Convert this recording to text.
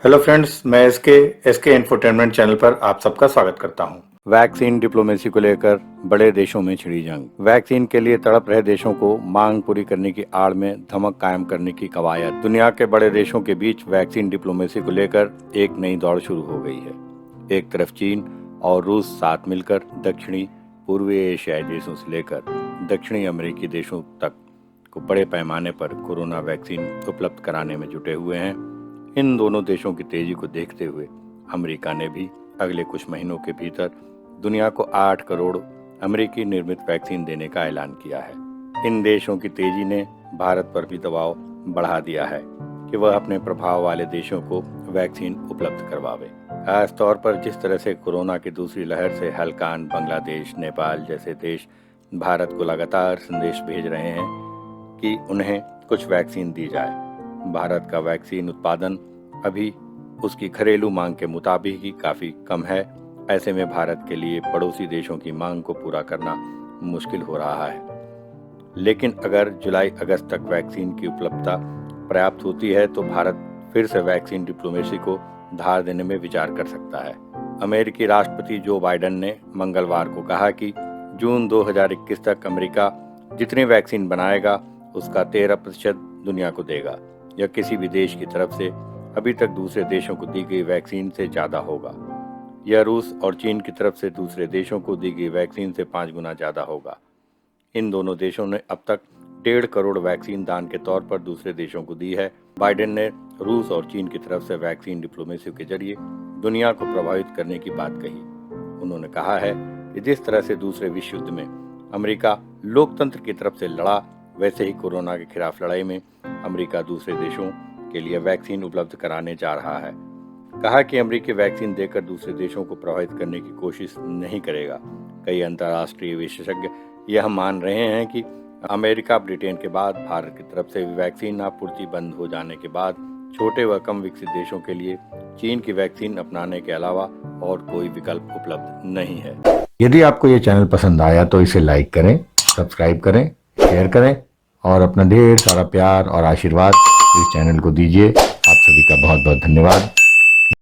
Hello friends, मैं SK infotainment channel पर आप सबका स्वागत करता हूं। वैक्सीन डिप्लोमेसी को लेकर बड़े देशों में छिड़ी जंग। वैक्सीन के लिए तड़प रहे देशों को मांग पूरी करने की आड़ में धमक कायम करने की कवायद। दुनिया के बड़े देशों के बीच वैक्सीन डिप्लोमेसी को लेकर एक नई दौड़ शुरू हो गई है। एक तरफ चीन और रूस साथ मिलकर दक्षिणी पूर्वी एशियाई देशों से लेकर दक्षिणी अमेरिकी देशों तक को बड़े पैमाने पर कोरोना वैक्सीन उपलब्ध कराने में जुटे हुए हैं। इन दोनों देशों की तेजी को देखते हुए अमेरिका ने भी अगले कुछ महीनों के भीतर दुनिया को 8 करोड़ अमेरिकी निर्मित वैक्सीन देने का ऐलान किया है। इन देशों की तेजी ने भारत पर भी दबाव बढ़ा दिया है कि वह अपने प्रभाव वाले देशों को वैक्सीन उपलब्ध करवावे। खास तौर पर जिस तरह से कोरोना की दूसरी लहर से हलकान बांग्लादेश, नेपाल जैसे देश भारत को लगातार संदेश भेज रहे हैं कि उन्हें कुछ वैक्सीन दी जाए। भारत का वैक्सीन उत्पादन अभी उसकी घरेलू मांग के मुताबिक ही काफी कम है। ऐसे में भारत के लिए पड़ोसी देशों की मांग को पूरा करना मुश्किल हो रहा है। लेकिन अगर जुलाई अगस्त तक वैक्सीन की उपलब्धता पर्याप्त होती है तो भारत फिर से वैक्सीन डिप्लोमेसी को धार देने में विचार कर सकता है। अमेरिकी राष्ट्रपति जो बाइडेन ने मंगलवार को कहा कि जून 2021 तक अमेरिका जितनी वैक्सीन बनाएगा उसका 13% दुनिया को देगा। यह किसी भी देश की तरफ से अभी तक दूसरे देशों को दी गई वैक्सीन से ज्यादा होगा। यह रूस और चीन की तरफ से दूसरे देशों को दी गई वैक्सीन से 5 गुना ज्यादा होगा। इन दोनों देशों ने अब तक 1.5 करोड़ वैक्सीन दान के तौर पर दूसरे देशों को दी है। बाइडेन ने रूस और चीन की तरफ से वैक्सीन डिप्लोमेसी के जरिए दुनिया को प्रभावित करने की बात कही। उन्होंने कहा है कि जिस तरह से दूसरे विश्व युद्ध में अमेरिका लोकतंत्र की तरफ से लड़ा, वैसे ही कोरोना के खिलाफ लड़ाई में अमेरिका दूसरे देशों के लिए वैक्सीन उपलब्ध कराने जा रहा है। कहा कि अमेरिकी वैक्सीन देकर दूसरे देशों को प्रभावित करने की कोशिश नहीं करेगा। कई अंतर्राष्ट्रीय विशेषज्ञ यह मान रहे हैं कि अमेरिका, ब्रिटेन के बाद भारत की तरफ से वैक्सीन आपूर्ति बंद हो जाने के बाद छोटे व कम विकसित देशों के लिए चीन की वैक्सीन अपनाने के अलावा और कोई विकल्प उपलब्ध नहीं है। यदि आपको ये चैनल पसंद आया तो इसे लाइक करें, सब्सक्राइब करें, शेयर करें और अपना ढेर सारा प्यार और आशीर्वाद इस चैनल को दीजिए। आप सभी का बहुत बहुत धन्यवाद।